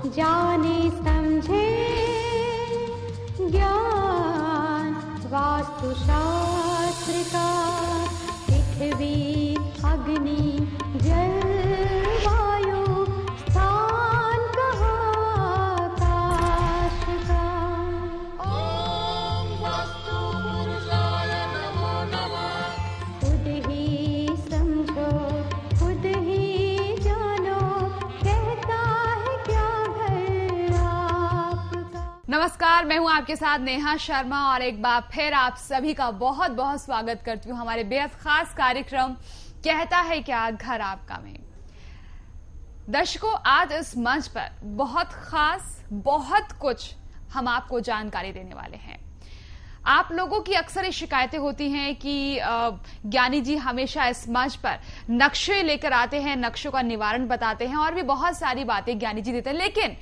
जाने समझे ज्ञान वास्तुशास्त्र का, पृथ्वी अग्नि जल वायु स्थान कहाँ आकाश का। ओम वास्तु पुरुषाय नमो नमः। खुद ही समझो खुद ही जानो, कहता है क्या घर आपका। नमस्कार, मैं हूं आपके साथ नेहा शर्मा और एक बार फिर आप सभी का बहुत बहुत स्वागत करती हूं हमारे बेहद खास कार्यक्रम कहता है क्या घर आपका में। दर्शकों, आज इस मंच पर बहुत खास बहुत कुछ हम आपको जानकारी देने वाले हैं। आप लोगों की अक्सर ये शिकायतें होती हैं कि ज्ञानी जी हमेशा इस मंच पर नक्शे लेकर आते हैं, नक्शों का निवारण बताते हैं और भी बहुत सारी बातें ज्ञानी जी देते हैं, लेकिन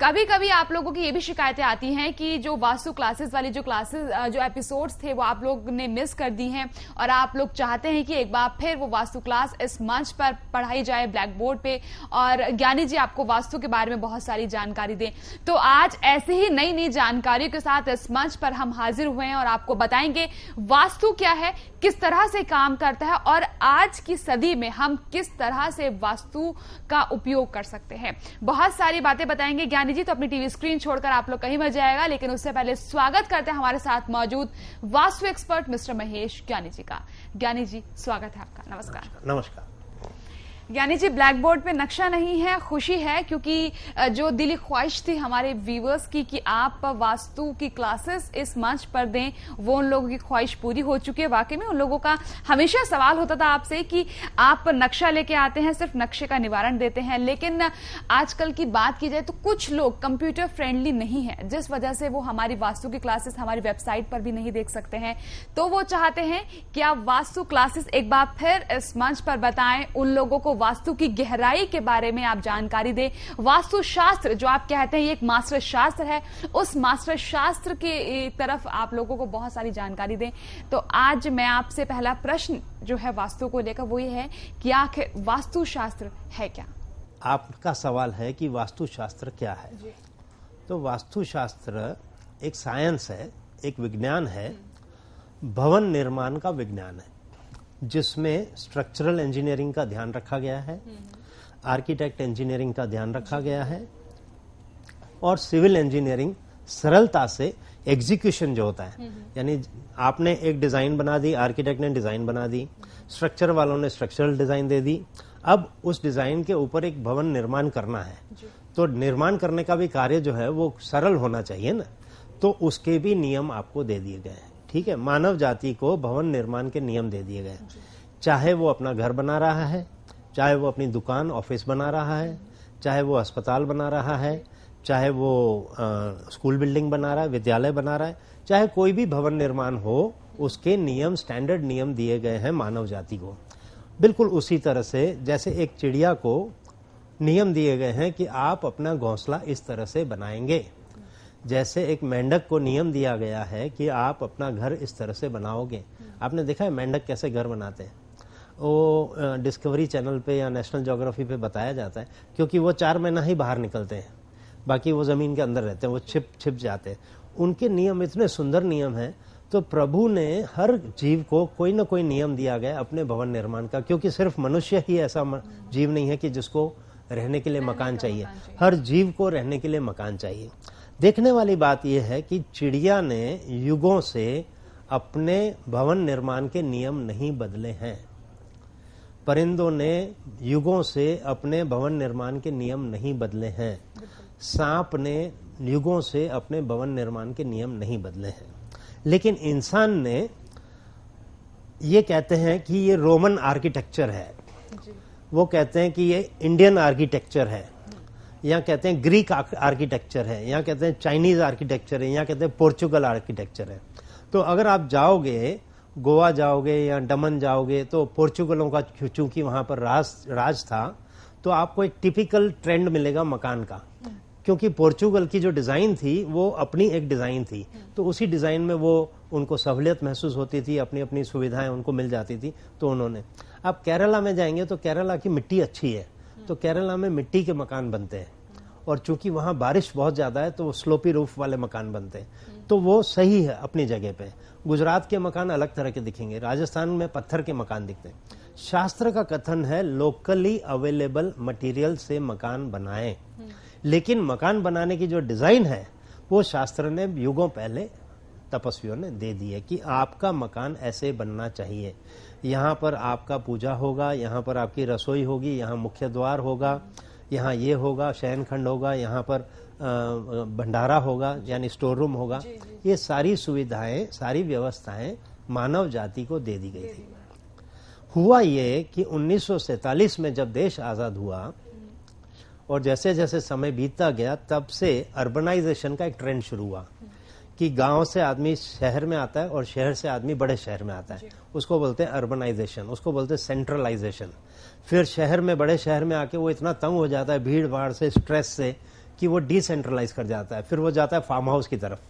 कभी कभी आप लोगों की ये भी शिकायतें आती हैं कि जो वास्तु क्लासेस वाली जो एपिसोड्स थे वो आप लोग ने मिस कर दी हैं और आप लोग चाहते हैं कि एक बार फिर वो वास्तु क्लास इस मंच पर पढ़ाई जाए ब्लैक बोर्ड पे और ज्ञानी जी आपको वास्तु के बारे में बहुत सारी जानकारी दें। तो आज ऐसे ही नई नई जानकारियों के साथ इस मंच पर हम हाजिर हुए हैं और आपको बताएंगे वास्तु क्या है, किस तरह से काम करता है और आज की सदी में हम किस तरह से वास्तु का उपयोग कर सकते हैं। बहुत सारी बातें बताएंगे ज्ञानी जी, तो अपनी टीवी स्क्रीन छोड़कर आप लोग कहीं मत जाएगा, लेकिन उससे पहले स्वागत करते हैं हमारे साथ मौजूद वास्तु एक्सपर्ट मिस्टर महेश ज्ञानी जी का। ज्ञानी जी, स्वागत है आपका। नमस्कार। नमस्कार। ज्ञानी जी, ब्लैक बोर्ड पे नक्शा नहीं है, खुशी है क्योंकि जो दिली ख्वाहिश थी हमारे व्यूअर्स की कि आप वास्तु की क्लासेस इस मंच पर दें, वो उन लोगों की ख्वाहिश पूरी हो चुकी है। वाकई में उन लोगों का हमेशा सवाल होता था आपसे कि आप नक्शा लेके आते हैं, सिर्फ नक्शे का निवारण देते हैं, लेकिन आजकल की बात की जाए तो कुछ लोग कंप्यूटर फ्रेंडली नहीं है, जिस वजह से वो हमारी वास्तु की क्लासेस हमारी वेबसाइट पर भी नहीं देख सकते हैं। तो वो चाहते हैं कि आप वास्तु क्लासेस एक बार फिर इस मंच पर बताएं, उन लोगों को वास्तु की गहराई के बारे में आप जानकारी दें। वास्तु शास्त्र जो आप कहते हैं ये एक मास्टर शास्त्र है, उस मास्टर शास्त्र की तरफ आप लोगों को बहुत सारी जानकारी दें। तो आज मैं आपसे पहला प्रश्न जो है वास्तु को लेकर वो ये है कि आखिर वास्तु शास्त्र है क्या? आपका सवाल है कि वास्तु शास्त्र क्या है। तो वास्तु शास्त्र एक साइंस है, एक विज्ञान है, भवन निर्माण का विज्ञान है, जिसमें स्ट्रक्चरल इंजीनियरिंग का ध्यान रखा गया है, आर्किटेक्ट इंजीनियरिंग का ध्यान रखा गया है और सिविल इंजीनियरिंग सरलता से एग्जीक्यूशन जो होता है, यानी आपने एक डिजाइन बना दी, आर्किटेक्ट ने डिजाइन बना दी, स्ट्रक्चर वालों ने स्ट्रक्चरल डिजाइन दे दी, अब उस डिजाइन के ऊपर एक भवन निर्माण करना है, तो निर्माण करने का भी कार्य जो है वो सरल होना चाहिए ना, तो उसके भी नियम आपको दे दिए गए हैं। ठीक है, मानव जाति को भवन निर्माण के नियम दे दिए गए, चाहे वो अपना घर बना रहा है, चाहे वो अपनी दुकान ऑफिस बना रहा है, चाहे वो अस्पताल बना रहा है, चाहे वो स्कूल बिल्डिंग बना रहा है, विद्यालय बना रहा है, चाहे कोई भी भवन निर्माण हो, उसके नियम, स्टैंडर्ड नियम दिए गए हैं मानव जाति को। बिल्कुल उसी तरह से जैसे एक चिड़िया को नियम दिए गए हैं कि आप अपना घोंसला इस तरह से बनाएंगे, जैसे एक मेंढक को नियम दिया गया है कि आप अपना घर इस तरह से बनाओगे। आपने देखा है मेंढक कैसे घर बनाते हैं? वो डिस्कवरी चैनल पे या नेशनल ज्योग्राफी पे बताया जाता है, क्योंकि वो 4 महीना ही बाहर निकलते हैं, बाकी वो जमीन के अंदर रहते हैं, वो छिप जाते हैं। उनके नियम इतने सुंदर नियम हैं। तो प्रभु ने हर जीव को कोई ना कोई नियम दिया गया अपने भवन निर्माण का, क्योंकि सिर्फ मनुष्य ही ऐसा जीव नहीं है कि जिसको रहने के लिए मकान चाहिए, हर जीव को रहने के लिए मकान चाहिए। देखने वाली बात यह है कि चिड़िया ने युगों से अपने भवन निर्माण के नियम नहीं बदले हैं, परिंदों ने युगों से अपने भवन निर्माण के नियम नहीं बदले हैं, सांप ने युगों से अपने भवन निर्माण के नियम नहीं बदले हैं, लेकिन इंसान ने ये कहते हैं कि ये रोमन आर्किटेक्चर है, वो कहते हैं कि ये इंडियन आर्किटेक्चर है, या कहते हैं ग्रीक आर्किटेक्चर है, या कहते हैं चाइनीज आर्किटेक्चर है, या कहते हैं पोर्चुगल आर्किटेक्चर है। तो अगर आप जाओगे, गोवा जाओगे या दमन जाओगे, तो पोर्चुगलों का चूंकि वहां पर राज था, तो आपको एक टिपिकल ट्रेंड मिलेगा मकान का, क्योंकि पोर्चुगल की जो डिजाइन थी वो अपनी एक डिजाइन थी, तो उसी डिजाइन में वो उनको सहूलियत महसूस होती थी, अपनी अपनी सुविधाएं उनको मिल जाती थी, तो उन्होंने। आप केरला में जाएंगे तो केरला की मिट्टी अच्छी है, तो केरला में मिट्टी के मकान बनते हैं, और चूंकि वहां बारिश बहुत ज्यादा है तो वो स्लोपी रूफ वाले मकान बनते हैं, तो वो सही है अपनी जगह पे। गुजरात के मकान अलग तरह के दिखेंगे, राजस्थान में पत्थर के मकान दिखते हैं। शास्त्र का कथन है लोकली अवेलेबल मटेरियल से मकान बनाएं, लेकिन मकान बनाने की जो डिजाइन है वो शास्त्र ने युगों पहले तपस्वियों ने दे दी है कि आपका मकान ऐसे बनना चाहिए। यहाँ पर आपका पूजा होगा, यहाँ पर आपकी रसोई होगी, यहाँ मुख्य द्वार होगा, यहाँ ये होगा, शयन खंड होगा, यहाँ पर भंडारा होगा यानी स्टोर रूम होगा। ये सारी सुविधाएं, सारी व्यवस्थाएं मानव जाति को दे दी गई थी। हुआ ये कि 1947 में जब देश आजाद हुआ और जैसे जैसे समय बीतता गया, तब से अर्बनाइजेशन का एक ट्रेंड शुरू हुआ कि गांव से आदमी शहर में आता है और शहर से आदमी बड़े शहर में आता है। उसको बोलते हैं अर्बनाइजेशन, उसको बोलते हैं सेंट्रलाइजेशन। फिर शहर में, बड़े शहर में आके वो इतना तंग हो जाता है भीड़ भाड़ से, स्ट्रेस से, कि वो डिसेंट्रलाइज कर जाता है। फिर वो जाता है फार्म हाउस की तरफ,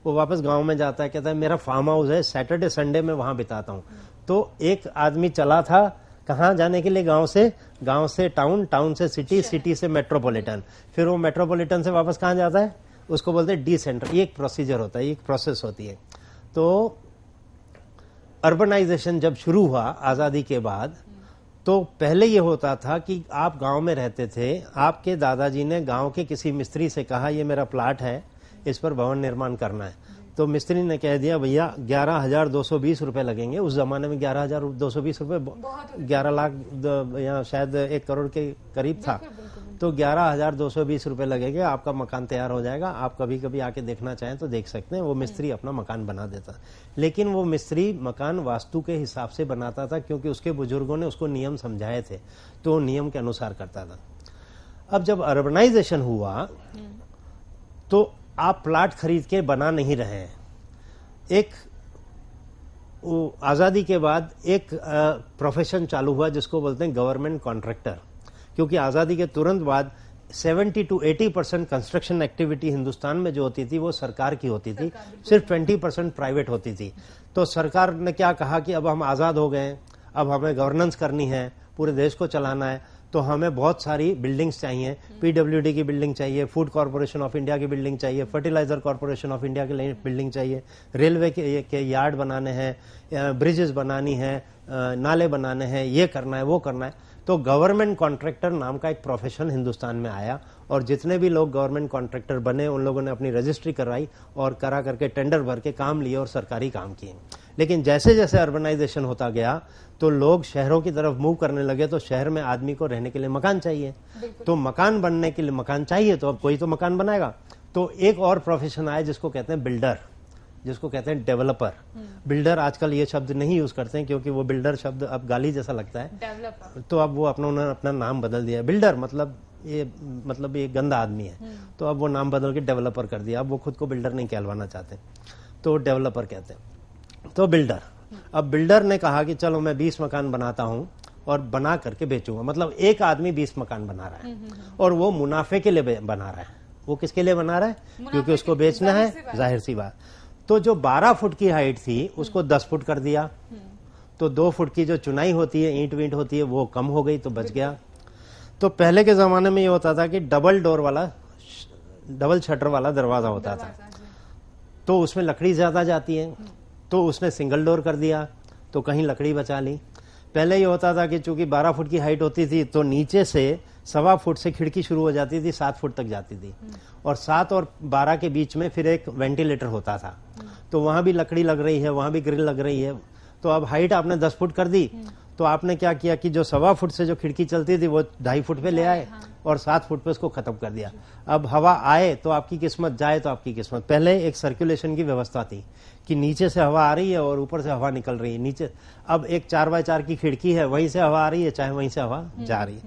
वो वापस गांव में जाता है, कहता है मेरा फार्म हाउस है, सैटरडे संडे में वहां बिताता हूं। तो एक आदमी चला था कहाँ जाने के लिए, गांव से टाउन, टाउन से सिटी, सिटी से मेट्रोपॉलिटन, फिर वो मेट्रोपॉलिटन से वापस कहाँ जाता है, उसको बोलते हैं डिसेंट्रल। ये एक प्रोसीजर होता है, ये एक प्रोसेस होती है। तो अर्बनाइजेशन जब शुरू हुआ आजादी के बाद, तो पहले ये होता था कि आप गांव में रहते थे, आपके दादाजी ने गांव के किसी मिस्त्री से कहा ये मेरा प्लाट है, इस पर भवन निर्माण करना है। तो मिस्त्री ने कह दिया भैया 11,220 रुपए लगेंगे। उस जमाने में 11,220 रुपए 11 लाख या शायद 1 करोड़ के करीब था। तो 11,220 रुपए लगेंगे, आपका मकान तैयार हो जाएगा। आप कभी कभी आके देखना चाहें तो देख सकते हैं। वो मिस्त्री अपना मकान बना देता, लेकिन वो मिस्त्री मकान वास्तु के हिसाब से बनाता था, क्योंकि उसके बुजुर्गों ने उसको नियम समझाए थे, तो नियम के अनुसार करता था। अब जब अर्बनाइजेशन हुआ तो आप प्लाट खरीद के बना नहीं रहे हैं। एक आजादी के बाद एक प्रोफेशन चालू हुआ जिसको बोलते हैं गवर्नमेंट कॉन्ट्रैक्टर, क्योंकि आजादी के तुरंत बाद 70 to 80% कंस्ट्रक्शन एक्टिविटी हिंदुस्तान में जो होती थी वो सरकार की होती थी, सिर्फ 20% प्राइवेट होती थी। तो सरकार ने क्या कहा कि अब हम आजाद हो गए, अब हमें गवर्नेंस करनी है, पूरे देश को चलाना है, तो हमें बहुत सारी बिल्डिंग्स चाहिए। पीडब्ल्यूडी की बिल्डिंग चाहिए, फूड कॉर्पोरेशन ऑफ इंडिया की बिल्डिंग चाहिए, फर्टिलाइजर कॉर्पोरेशन ऑफ इंडिया की बिल्डिंग चाहिए, रेलवे के यार्ड बनाने हैं, ब्रिजेस बनानी है, नाले बनाने हैं, ये करना है, वो करना है। तो गवर्नमेंट कॉन्ट्रैक्टर नाम का एक प्रोफेशन हिंदुस्तान में आया, और जितने भी लोग गवर्नमेंट कॉन्ट्रैक्टर बने उन लोगों ने अपनी रजिस्ट्री करवाई और करा करके टेंडर भर के काम लिए और सरकारी काम किए। लेकिन जैसे जैसे अर्बनाइजेशन होता गया तो लोग शहरों की तरफ मूव करने लगे, तो शहर में आदमी को रहने के लिए मकान चाहिए, तो मकान बनने के लिए मकान चाहिए, तो अब कोई तो मकान बनाएगा। तो एक और प्रोफेशन आया जिसको कहते हैं बिल्डर, जिसको कहते हैं डेवलपर। बिल्डर आजकल ये शब्द नहीं यूज करते हैं, क्योंकि वो बिल्डर शब्द अब गाली जैसा लगता है, डेवलपर। तो अब वो उन्होंने अपना नाम बदल दिया। बिल्डर मतलब ये गंदा आदमी है, तो अब वो नाम बदल के डेवलपर कर दिया। अब वो खुद को बिल्डर नहीं कहलवाना चाहते, तो डेवलपर कहते हैं। तो बिल्डर, अब बिल्डर ने कहा कि चलो मैं 20 मकान बनाता हूं और बना करके बेचूंगा। मतलब एक आदमी 20 मकान बना रहा है और वो मुनाफे के लिए बना रहा है। वो किसके लिए बना रहा है? क्योंकि उसको बेचना है, जाहिर सी बात। तो जो 12 फुट की हाइट थी उसको 10 फुट कर दिया, तो 2 फुट की जो चुनाई होती है, ईंट वींट होती है, वो कम हो गई, तो बच गया। तो पहले के जमाने में ये होता था कि डबल शटर वाला दरवाजा होता था, तो उसमें लकड़ी ज्यादा जाती है, तो उसने सिंगल डोर कर दिया, तो कहीं लकड़ी बचा ली। पहले ये होता था कि चूंकि 12 फुट की हाइट होती थी, तो नीचे से 1.25 फुट से खिड़की शुरू हो जाती थी, 7 फुट तक जाती थी, और 7 और 12 के बीच में फिर एक वेंटिलेटर होता था, तो वहां भी लकड़ी लग रही है, वहां भी ग्रिल लग रही है। तो अब हाइट आपने 10 फुट कर दी, तो आपने क्या किया कि जो 1.25 फुट से जो खिड़की चलती थी वो 2.5 फुट पे ले आए और 7 फुट पे उसको खत्म कर दिया। अब हवा आए तो आपकी किस्मत, जाए तो आपकी किस्मत। पहले एक सर्कुलेशन की व्यवस्था थी कि नीचे से हवा आ रही है और ऊपर से हवा निकल रही है नीचे। अब एक 4x4 की खिड़की है, वहीं से हवा आ रही है, चाहे वहीं से हवा जा रही है।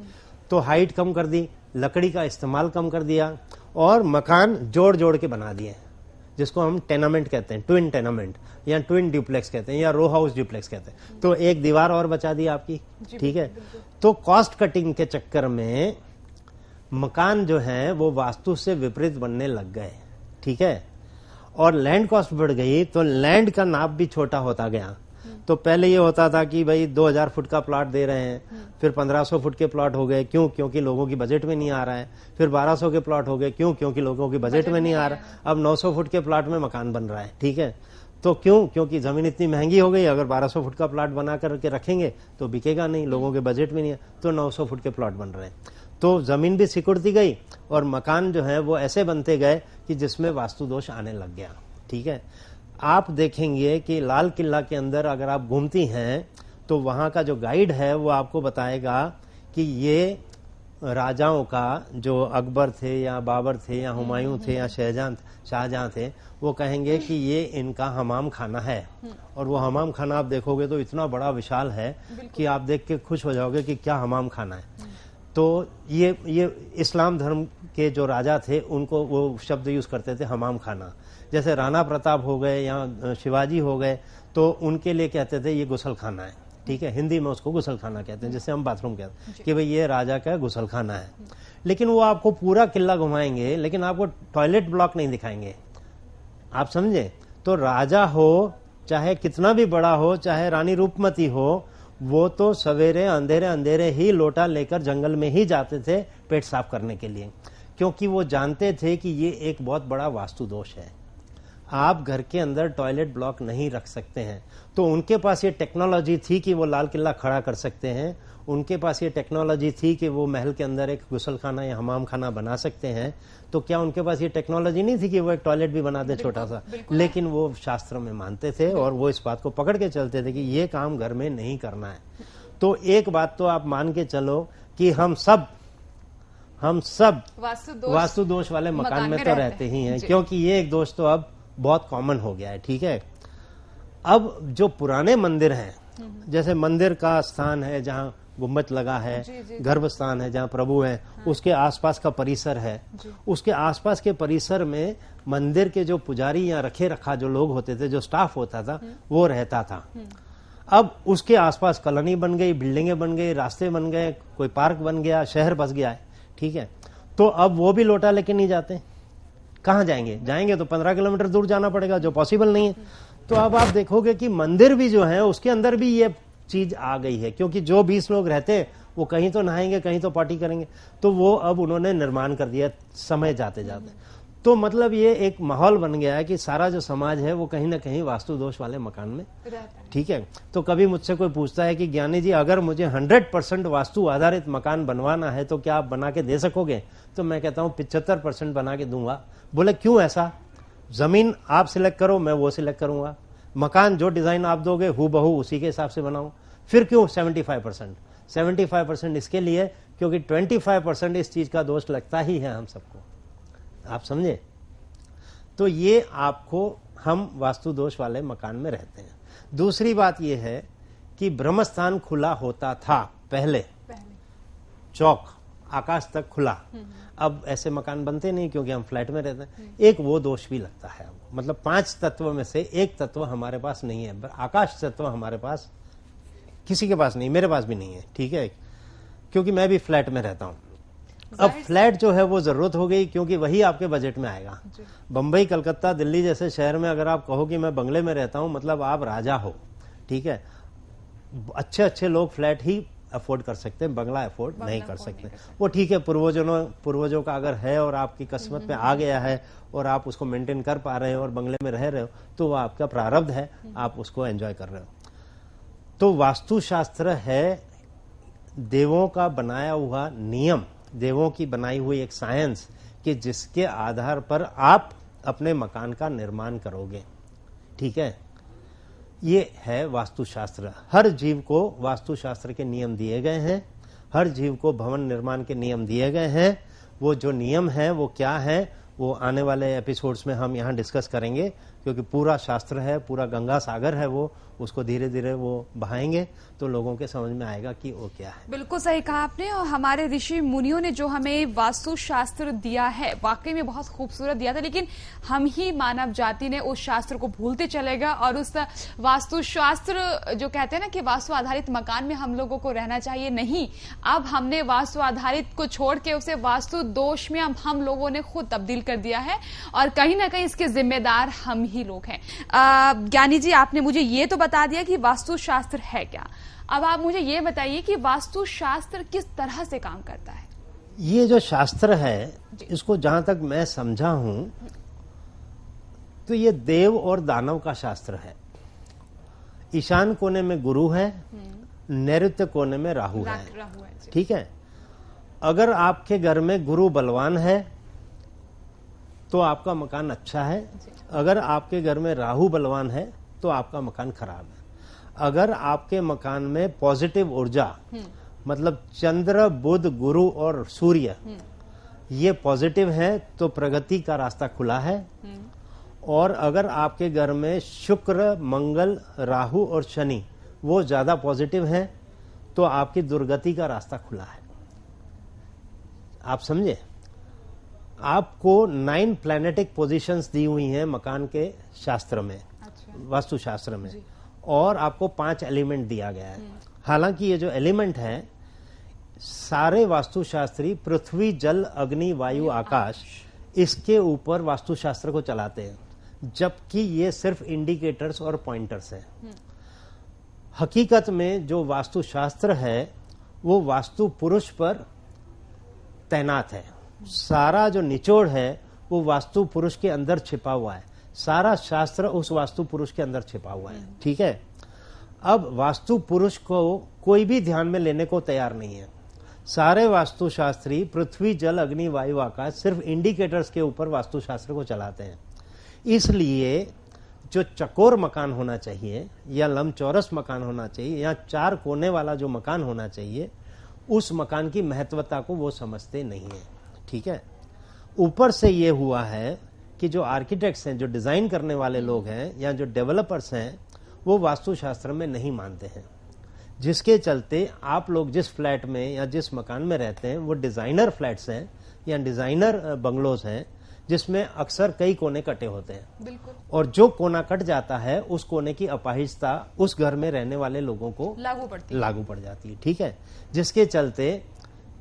तो हाइट कम कर दी, लकड़ी का इस्तेमाल कम कर दिया, और मकान जोड़ जोड़ के बना दिए, जिसको हम टेनामेंट कहते हैं, ट्विन टेनामेंट या ट्विन ड्यूप्लेक्स कहते हैं, या रो हाउस ड्यूप्लेक्स कहते हैं। तो एक दीवार और बचा दी आपकी, ठीक है। तो कॉस्ट कटिंग के चक्कर में मकान जो है वो वास्तु से विपरीत बनने लग गए, ठीक है, और लैंड कॉस्ट बढ़ गई, तो लैंड का नाप भी छोटा होता गया। तो पहले ये होता था कि भाई 2000 फुट का प्लॉट दे रहे हैं, फिर 1500 फुट के प्लॉट हो गए, क्यों? क्योंकि लोगों की बजट में नहीं आ रहा है। फिर 1200 के प्लॉट हो गए, क्यों? क्योंकि लोगों की बजट में नहीं आ रहा है। अब 900 फुट के प्लॉट में मकान बन रहा है, ठीक है। तो क्यों? क्योंकि जमीन इतनी महंगी हो गई, अगर 1200 फुट का प्लॉट बना करके रखेंगे तो बिकेगा नहीं, लोगों के बजट में नहीं है, तो 900 फुट के प्लॉट बन रहे हैं। तो जमीन भी सिकुड़ती गई और मकान जो है वो ऐसे बनते गए कि जिसमें वास्तु दोष आने लग गया, ठीक है। आप देखेंगे कि लाल किला के अंदर अगर आप घूमती हैं तो वहां का जो गाइड है वो आपको बताएगा कि ये राजाओं का, जो अकबर थे या बाबर थे या हुमायूं थे या शाहजहां थे, वो कहेंगे कि ये इनका हमाम खाना है। और वो हमाम खाना आप देखोगे तो इतना बड़ा विशाल है कि आप देख के खुश हो जाओगे कि क्या हमाम खाना है। तो ये इस्लाम धर्म के जो राजा थे उनको वो शब्द यूज करते थे, हमाम खाना। जैसे राणा प्रताप हो गए या शिवाजी हो गए तो उनके लिए कहते थे ये गुसल खाना है, ठीक है। हिंदी में उसको गुसल खाना कहते हैं, जैसे हम बाथरूम कहते हैं कि भाई ये राजा का गुसल खाना है। लेकिन वो आपको पूरा किला घुमाएंगे लेकिन आपको टॉयलेट ब्लॉक नहीं दिखाएंगे, आप समझे। तो राजा हो चाहे कितना भी बड़ा हो, चाहे रानी रूपमती हो, वो तो सवेरे अंधेरे अंधेरे ही लोटा लेकर जंगल में ही जाते थे पेट साफ करने के लिए, क्योंकि वो जानते थे कि ये एक बहुत बड़ा वास्तु दोष है। आप घर के अंदर टॉयलेट ब्लॉक नहीं रख सकते हैं। तो उनके पास ये टेक्नोलॉजी थी कि वो लाल किला खड़ा कर सकते हैं, उनके पास ये टेक्नोलॉजी थी कि वो महल के अंदर एक गुसल खाना या हमाम खाना बना सकते हैं। तो क्या उनके पास ये टेक्नोलॉजी नहीं थी कि वो एक टॉयलेट भी बना दे छोटा सा? लेकिन वो शास्त्र में मानते थे और वो इस बात को पकड़ के चलते थे कि ये काम घर में नहीं करना है। तो एक बात तो आप मान के चलो कि हम सब वास्तु दोष वाले मकान में तो रहते ही हैं, क्योंकि ये एक दोष तो अब बहुत कॉमन हो गया है, ठीक है। अब जो पुराने मंदिर हैं, जैसे मंदिर का स्थान है जहाँ गुम्बद लगा है, गर्भ स्थान है जहाँ प्रभु है, उसके आसपास का परिसर है, उसके आसपास के परिसर में मंदिर के जो पुजारी या रखे रखा जो लोग होते थे, जो स्टाफ होता था, वो रहता था। अब उसके आसपास कॉलोनी बन गई, बिल्डिंगें बन गई, रास्ते बन गए, कोई पार्क बन गया, शहर बस गया है, ठीक है। तो अब वो भी लोटा लेके नहीं जाते, कहाँ जाएंगे तो 15 किलोमीटर दूर जाना पड़ेगा, जो पॉसिबल नहीं है। तो अब आप देखोगे कि मंदिर भी जो है उसके अंदर भी ये चीज आ गई है, क्योंकि जो 20 लोग रहते वो कहीं तो नहाएंगे, कहीं तो पार्टी करेंगे, तो वो अब उन्होंने निर्माण कर दिया समय जाते जाते। तो मतलब ये एक माहौल बन गया है कि सारा जो समाज है वो कहीं ना कहीं वास्तु दोष वाले मकान में, ठीक है। तो कभी मुझसे कोई पूछता है कि ज्ञानी जी अगर मुझे 100% वास्तु आधारित मकान बनवाना है तो क्या आप बना के दे सकोगे? तो मैं कहता हूँ 75% बना के दूंगा। बोले क्यों ऐसा? जमीन आप सिलेक्ट करो, मैं वो सिलेक्ट करूंगा, मकान जो डिजाइन आप दोगे हूबहू उसी के हिसाब से बनाऊं। फिर क्यों 75% इसके लिए क्योंकि 25% इस चीज का दोष लगता ही है हम सबको, आप समझे। तो ये आपको, हम वास्तु दोष वाले मकान में रहते हैं। दूसरी बात यह है कि ब्रह्मस्थान खुला होता था पहले, चौक आकाश तक खुला। अब ऐसे मकान बनते नहीं क्योंकि हम फ्लैट में रहते हैं। एक वो दोष भी लगता है, मतलब 5 तत्व में से एक तत्व हमारे पास नहीं है। आकाश तत्व हमारे पास किसी के पास नहीं, मेरे पास भी नहीं है, ठीक है, क्योंकि मैं भी फ्लैट में रहता हूं। अब फ्लैट जो है वो जरूरत हो गई क्योंकि वही आपके बजट में आएगा। बंबई, कलकत्ता, दिल्ली जैसे शहर में अगर आप कहो कि मैं बंगले में रहता हूं, मतलब आप राजा हो, ठीक है। अच्छे अच्छे लोग फ्लैट ही अफोर्ड कर सकते हैं, बंगला अफोर्ड नहीं कर सकते। वो ठीक है, पूर्वजों का अगर है और आपकी किस्मत में आ गया है और आप उसको मेंटेन कर पा रहे हो और बंगले में रह रहे हो तो वो आपका प्रारब्ध है, आप उसको एंजॉय कर रहे हो। तो वास्तुशास्त्र है देवों का बनाया हुआ नियम, देवों की बनाई हुई एक साइंस कि जिसके आधार पर आप अपने मकान का निर्माण करोगे, ठीक है। ये है वास्तुशास्त्र। हर जीव को वास्तुशास्त्र के नियम दिए गए हैं, हर जीव को भवन निर्माण के नियम दिए गए हैं। वो जो नियम है वो क्या है, वो आने वाले एपिसोड्स में हम यहाँ डिस्कस करेंगे, क्योंकि पूरा शास्त्र है, पूरा गंगा सागर है, वो उसको धीरे धीरे वो बहाएंगे तो लोगों के समझ में आएगा कि वो क्या है। बिल्कुल सही कहा आपने। और हमारे ऋषि मुनियों ने जो हमें वास्तु शास्त्र दिया है वाकई में बहुत खूबसूरत दिया था, लेकिन हम ही मानव जाति ने उस शास्त्र को भूलते चलेगा और उस वास्तु शास्त्र जो कहते हैं ना कि वास्तु आधारित मकान में हम लोगों को रहना चाहिए, नहीं, अब हमने वास्तु आधारित को छोड़ के उसे वास्तु दोष में हम लोगों ने खुद तब्दील कर दिया है और कहीं ना कहीं इसके जिम्मेदार हम ही लोग हैं। ज्ञानी जी, आपने मुझे ये तो बता दिया कि वास्तुशास्त्र है क्या। अब आप मुझे ये बताइए कि वास्तुशास्त्र किस तरह से काम करता है। ये जो शास्त्र है, इसको जहां तक मैं समझा हूं, तो ये देव और दानव का शास्त्र है। ईशान कोने में गुरु है, नैऋत्य कोने में राहु है। ठीक है। अगर आपके घर में गुरु बलवान है तो आपका मकान अच्छा है। अगर आपके घर में राहु बलवान है तो आपका मकान खराब है। अगर आपके मकान में पॉजिटिव ऊर्जा, मतलब चंद्र, बुध, गुरु और सूर्य ये पॉजिटिव है तो प्रगति का रास्ता खुला है। और अगर आपके घर में शुक्र, मंगल, राहु और शनि वो ज्यादा पॉजिटिव हैं तो आपकी दुर्गति का रास्ता खुला है। आप समझे? आपको 9 प्लैनेटिक पोजीशंस दी हुई हैं मकान के शास्त्र में, वास्तु शास्त्र में, और आपको 5 एलिमेंट दिया गया है। हालांकि ये जो एलिमेंट है सारे वास्तुशास्त्री पृथ्वी, जल, अग्नि, वायु, आकाश इसके ऊपर वास्तुशास्त्र को चलाते हैं, जबकि ये सिर्फ इंडिकेटर्स और पॉइंटर्स हैं। हकीकत में जो वास्तुशास्त्र है वो वास्तु पुरुष पर तैनात है। सारा जो निचोड़ है वो वास्तु पुरुष के अंदर छिपा हुआ है। सारा शास्त्र उस वास्तु पुरुष के अंदर छिपा हुआ है। ठीक है। अब वास्तु पुरुष को कोई भी ध्यान में लेने को तैयार नहीं है। सारे वास्तुशास्त्री पृथ्वी, जल, अग्नि, वायु, आकाश सिर्फ इंडिकेटर्स के ऊपर वास्तुशास्त्र को चलाते हैं। इसलिए जो चकोर मकान होना चाहिए या लंबचौरस मकान होना चाहिए या 4 कोने वाला जो मकान होना चाहिए, उस मकान की महत्वता को वो समझते नहीं है। ठीक है। ऊपर से ये हुआ है कि जो आर्किटेक्ट्स हैं, जो डिजाइन करने वाले लोग हैं या जो डेवलपर्स हैं, वो वास्तुशास्त्र में नहीं मानते हैं, जिसके चलते आप लोग जिस फ्लैट में या जिस मकान में रहते हैं वो डिजाइनर फ्लैट्स हैं या डिजाइनर बंगलोज हैं, जिसमें अक्सर कई कोने कटे होते हैं। बिल्कुल। और जो कोना कट जाता है उस कोने की अपाहिजता उस घर में रहने वाले लोगों को लागू पड़ जाती है। ठीक है। जिसके चलते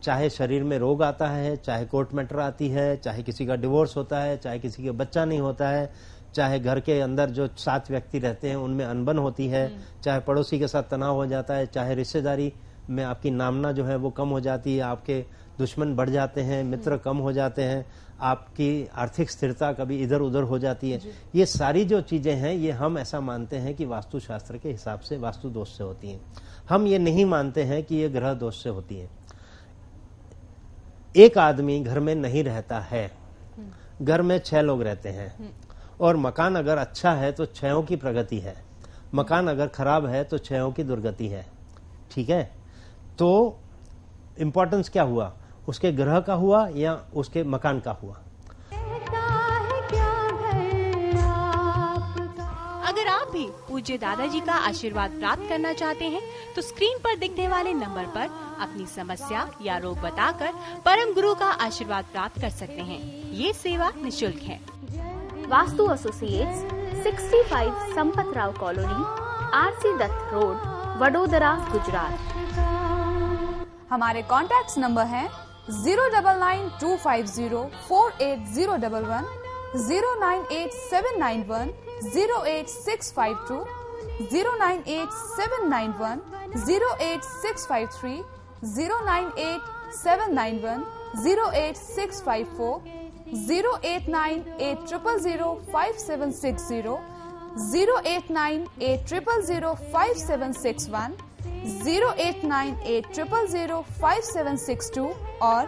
चाहे शरीर में रोग आता है, चाहे कोर्ट मैटर आती है, चाहे किसी का डिवोर्स होता है, चाहे किसी का बच्चा नहीं होता है, चाहे घर के अंदर जो 7 व्यक्ति रहते हैं उनमें अनबन होती है, चाहे पड़ोसी के साथ तनाव हो जाता है, चाहे रिश्तेदारी में आपकी नामना जो है वो कम हो जाती है, आपके दुश्मन बढ़ जाते हैं, मित्र कम हो जाते हैं, आपकी आर्थिक स्थिरता कभी इधर उधर हो जाती है। ये सारी जो चीजें हैं ये हम ऐसा मानते हैं कि वास्तुशास्त्र के हिसाब से वास्तु दोष से होती हैं। हम ये नहीं मानते हैं कि ये ग्रह दोष से होती है। एक आदमी घर में नहीं रहता है, घर में 6 लोग रहते हैं, और मकान अगर अच्छा है तो 6 की प्रगति है, मकान अगर खराब है तो 6 की दुर्गति है। ठीक है। तो इंपॉर्टेंस क्या हुआ, उसके ग्रह का हुआ या उसके मकान का हुआ? अगर आप भी पूज्य दादाजी का आशीर्वाद प्राप्त करना चाहते हैं तो स्क्रीन पर दिखने वाले नंबर पर अपनी समस्या या रोग बताकर परम गुरु का आशीर्वाद प्राप्त कर सकते हैं। ये सेवा निःशुल्क है। Vastu associates 65 Sampat Rao colony, RC Dutt road, Vadodara, Gujarat. हमारे कॉन्टैक्ट नंबर हैं 09925048011, 09879108652, 09879108653, 09879108654, 08980005760, 08980005761, 08980005762 और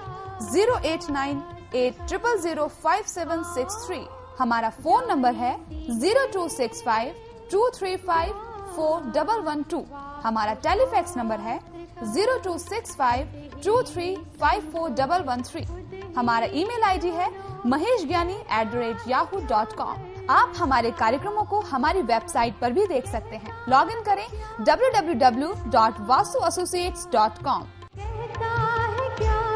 08980005763। हमारा फोन नंबर है 0265235412। हमारा टेलीफैक्स नंबर है 0265235413। हमारा ईमेल आईडी है maheshgyani@yahoo.com। आप हमारे कार्यक्रमों को हमारी वेबसाइट पर भी देख सकते हैं। लॉग इन करें www.vastuassociates.com। कहता है क्या